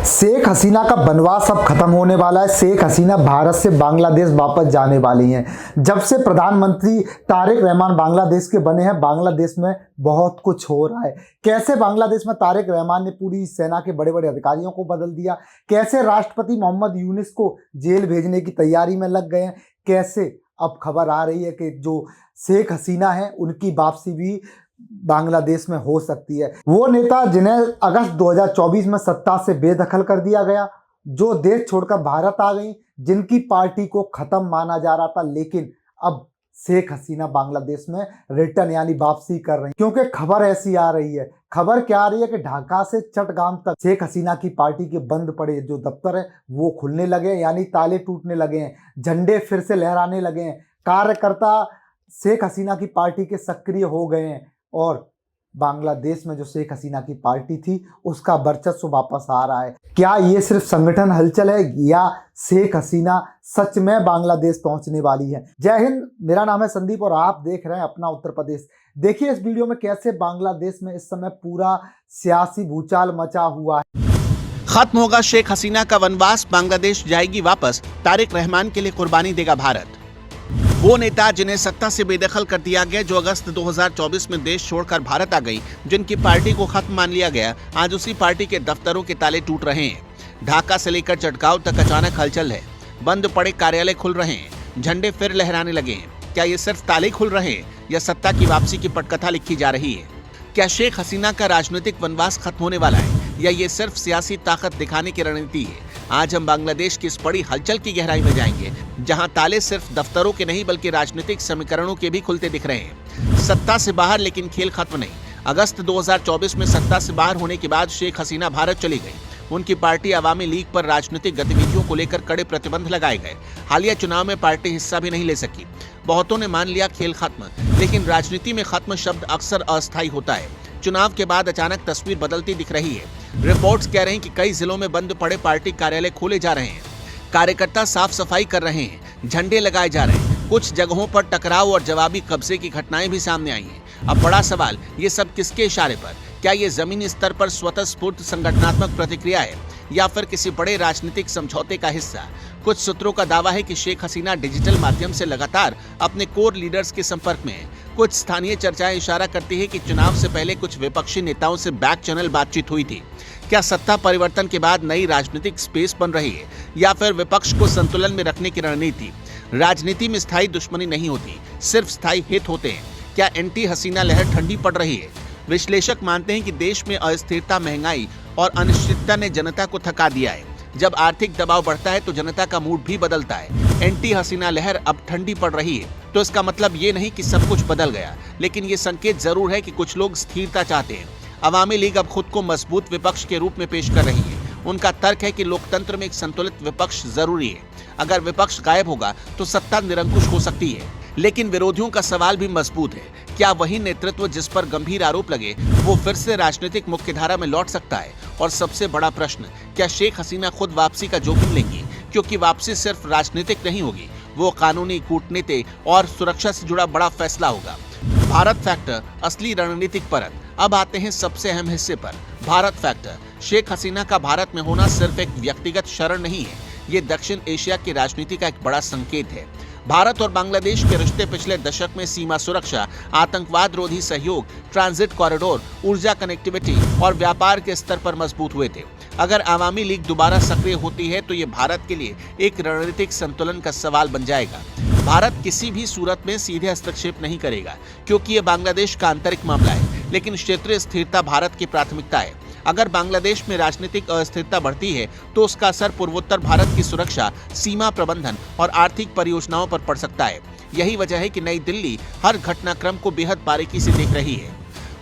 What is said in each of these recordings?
शेख हसीना का बनवास अब खत्म होने वाला है। शेख हसीना भारत से बांग्लादेश वापस जाने वाली हैं। जब से प्रधानमंत्री तारिक रहमान बांग्लादेश के बने हैं, बांग्लादेश में बहुत कुछ हो रहा है। कैसे बांग्लादेश में तारिक रहमान ने पूरी सेना के बड़े बड़े अधिकारियों को बदल दिया, कैसे राष्ट्रपति मोहम्मद यूनिस को जेल भेजने की तैयारी में लग गए हैं, कैसे अब खबर आ रही है कि जो शेख हसीना है उनकी वापसी भी बांग्लादेश में हो सकती है। वो नेता जिन्हें अगस्त 2024 में सत्ता से बेदखल कर दिया गया, जो देश छोड़कर भारत आ गई, जिनकी पार्टी को खत्म माना जा रहा था, लेकिन अब शेख हसीना बांग्लादेश में रिटर्न यानी वापसी कर रही हैं। क्योंकि खबर ऐसी आ रही है, खबर क्या आ रही है कि ढाका से चटगाम तक शेख हसीना की पार्टी के बंद पड़े जो दफ्तर है वो खुलने लगे, यानी ताले टूटने लगे हैं, झंडे फिर से लहराने लगे हैं, कार्यकर्ता शेख हसीना की पार्टी के सक्रिय हो गए हैं और बांग्लादेश में जो शेख हसीना की पार्टी थी उसका वर्चस्व वापस आ रहा है। क्या ये सिर्फ संगठन हलचल है या शेख हसीना सच में बांग्लादेश पहुंचने वाली है? जय हिंद, मेरा नाम है संदीप और आप देख रहे हैं अपना उत्तर प्रदेश। देखिए इस वीडियो में कैसे बांग्लादेश में इस समय पूरा सियासी भूचाल मचा हुआ है। खत्म होगा शेख हसीना का वनवास, बांग्लादेश जाएगी वापस, तारिक रहमान के लिए कुर्बानी देगा भारत। वो नेता जिन्हें सत्ता से बेदखल कर दिया गया, जो अगस्त 2024 में देश छोड़कर भारत आ गई, जिनकी पार्टी को खत्म मान लिया गया, आज उसी पार्टी के दफ्तरों के ताले टूट रहे हैं। ढाका से लेकर चटगांव तक अचानक हलचल है। बंद पड़े कार्यालय खुल रहे हैं, झंडे फिर लहराने लगे हैं। क्या ये सिर्फ ताले खुल रहे हैं या सत्ता की वापसी की पटकथा लिखी जा रही है? क्या शेख हसीना का राजनीतिक वनवास खत्म होने वाला है या ये सिर्फ सियासी ताकत दिखाने की रणनीति है? आज हम बांग्लादेश की इस बड़ी हलचल की गहराई में जाएंगे, जहां ताले सिर्फ दफ्तरों के नहीं बल्कि राजनीतिक समीकरणों के भी खुलते दिख रहे हैं। सत्ता से बाहर लेकिन खेल खत्म नहीं। अगस्त 2024 में सत्ता से बाहर होने के बाद शेख हसीना भारत चली गई। उनकी पार्टी अवामी लीग पर राजनीतिक गतिविधियों को लेकर कड़े प्रतिबंध लगाए गए। हालिया चुनाव में पार्टी हिस्सा भी नहीं ले सकी। बहुतों ने मान लिया खेल खत्म, लेकिन राजनीति में खत्म शब्द अक्सर अस्थायी होता है। चुनाव के बाद अचानक तस्वीर बदलती दिख रही है। रिपोर्ट्स कह रहे हैं कि कई जिलों में बंद पड़े पार्टी कार्यालय खोले जा रहे हैं, कार्यकर्ता साफ सफाई कर रहे हैं, झंडे लगाए जा रहे हैं। कुछ जगहों पर टकराव और जवाबी कब्जे की घटनाएं भी सामने आई हैं। अब बड़ा सवाल, ये सब किसके इशारे पर? क्या ये जमीनी स्तर पर स्वतःस्फूर्त संगठनात्मक प्रतिक्रिया है या फिर किसी बड़े राजनीतिक समझौते का हिस्सा? कुछ सूत्रों का दावा है कि शेख हसीना डिजिटल माध्यम से लगातार अपने कोर लीडर्स के संपर्क में है। कुछ स्थानीय चर्चाएं इशारा करती है कि चुनाव से पहले कुछ विपक्षी नेताओं से बैक चैनल बातचीत हुई थी। क्या सत्ता परिवर्तन के बाद नई राजनीतिक स्पेस बन रही है या फिर विपक्ष को संतुलन में रखने की रणनीति? राजनीति में स्थायी दुश्मनी नहीं होती, सिर्फ स्थायी हित होते हैं। क्या एंटी हसीना लहर ठंडी पड़ रही है? विश्लेषक मानते हैं कि देश में अस्थिरता, महंगाई और अनिश्चितता ने जनता को थका दिया है। जब आर्थिक दबाव बढ़ता है तो जनता का मूड भी बदलता है। एंटी हसीना लहर अब ठंडी पड़ रही है तो इसका मतलब ये नहीं कि सब कुछ बदल गया, लेकिन ये संकेत जरूर है कि कुछ लोग स्थिरता चाहते हैं। अवामी लीग अब खुद को मजबूत विपक्ष के रूप में पेश कर रही है। उनका तर्क है कि लोकतंत्र में एक संतुलित विपक्ष जरूरी है। अगर विपक्ष गायब होगा तो सत्ता निरंकुश हो सकती है। लेकिन विरोधियों का सवाल भी मजबूत है। क्या वही नेतृत्व जिस पर गंभीर आरोप लगे वो फिर से राजनीतिक मुख्यधारा में लौट सकता है? और सबसे बड़ा प्रश्न, क्या शेख हसीना खुद वापसी का जोखिम लेंगी? क्योंकि वापसी सिर्फ राजनीतिक नहीं होगी, वो कानूनी, कूटनीतिक और सुरक्षा से जुड़ा बड़ा फैसला होगा। भारत फैक्टर, असली रणनीतिक परत। अब आते हैं सबसे अहम हिस्से पर, भारत फैक्टर। शेख हसीना का भारत में होना सिर्फ एक व्यक्तिगत शरण नहीं है, ये दक्षिण एशिया की राजनीति का एक बड़ा संकेत है। भारत और बांग्लादेश के रिश्ते पिछले दशक में सीमा सुरक्षा, आतंकवाद रोधी सहयोग, ट्रांजिट कॉरिडोर, ऊर्जा कनेक्टिविटी और व्यापार के स्तर पर मजबूत हुए थे। अगर अवामी लीग दोबारा सक्रिय होती है तो ये भारत के लिए एक रणनीतिक संतुलन का सवाल बन जाएगा। भारत किसी भी सूरत में सीधे हस्तक्षेप नहीं करेगा क्योंकि ये बांग्लादेश का आंतरिक मामला है, लेकिन क्षेत्रीय स्थिरता भारत की प्राथमिकता है। अगर बांग्लादेश में राजनीतिक अस्थिरता बढ़ती है तो उसका असर पूर्वोत्तर भारत की सुरक्षा, सीमा प्रबंधन और आर्थिक परियोजनाओं पर पड़ सकता है। यही वजह है कि नई दिल्ली हर घटनाक्रम को बेहद बारीकी से देख रही है।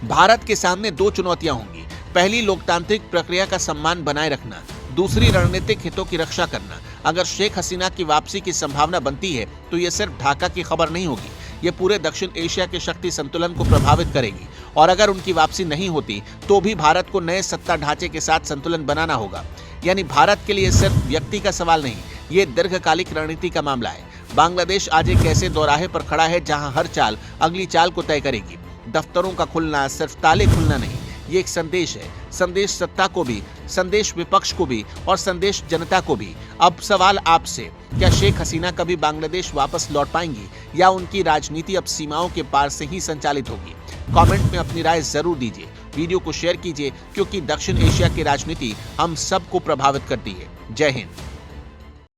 भारत के सामने दो चुनौतियां होंगी। पहली, लोकतांत्रिक प्रक्रिया का सम्मान बनाए रखना। दूसरी, रणनीतिक हितों की रक्षा करना। अगर शेख हसीना की वापसी की संभावना बनती है तो ये सिर्फ ढाका की खबर नहीं होगी, ये पूरे दक्षिण एशिया के शक्ति संतुलन को प्रभावित करेगी। और अगर उनकी वापसी नहीं होती तो भी भारत को नए सत्ता ढांचे के साथ संतुलन बनाना होगा। यानी भारत के लिए सिर्फ व्यक्ति का सवाल नहीं, ये दीर्घकालिक रणनीति का मामला है। बांग्लादेश आज एक ऐसे दोराहे पर खड़ा है जहां हर चाल अगली चाल को तय करेगी। दफ्तरों का खुलना सिर्फ ताले खुलना नहीं, ये एक संदेश है, संदेश सत्ता को भी, संदेश विपक्ष को भी और संदेश जनता को भी। अब सवाल आपसे, क्या शेख हसीना कभी बांग्लादेश वापस लौट पाएंगी या उनकी राजनीति अब सीमाओं के पार से ही संचालित होगी? कमेंट में अपनी राय जरूर दीजिए। वीडियो को शेयर कीजिए क्योंकि दक्षिण एशिया की राजनीति हम सबको प्रभावित करती है। जय हिंद।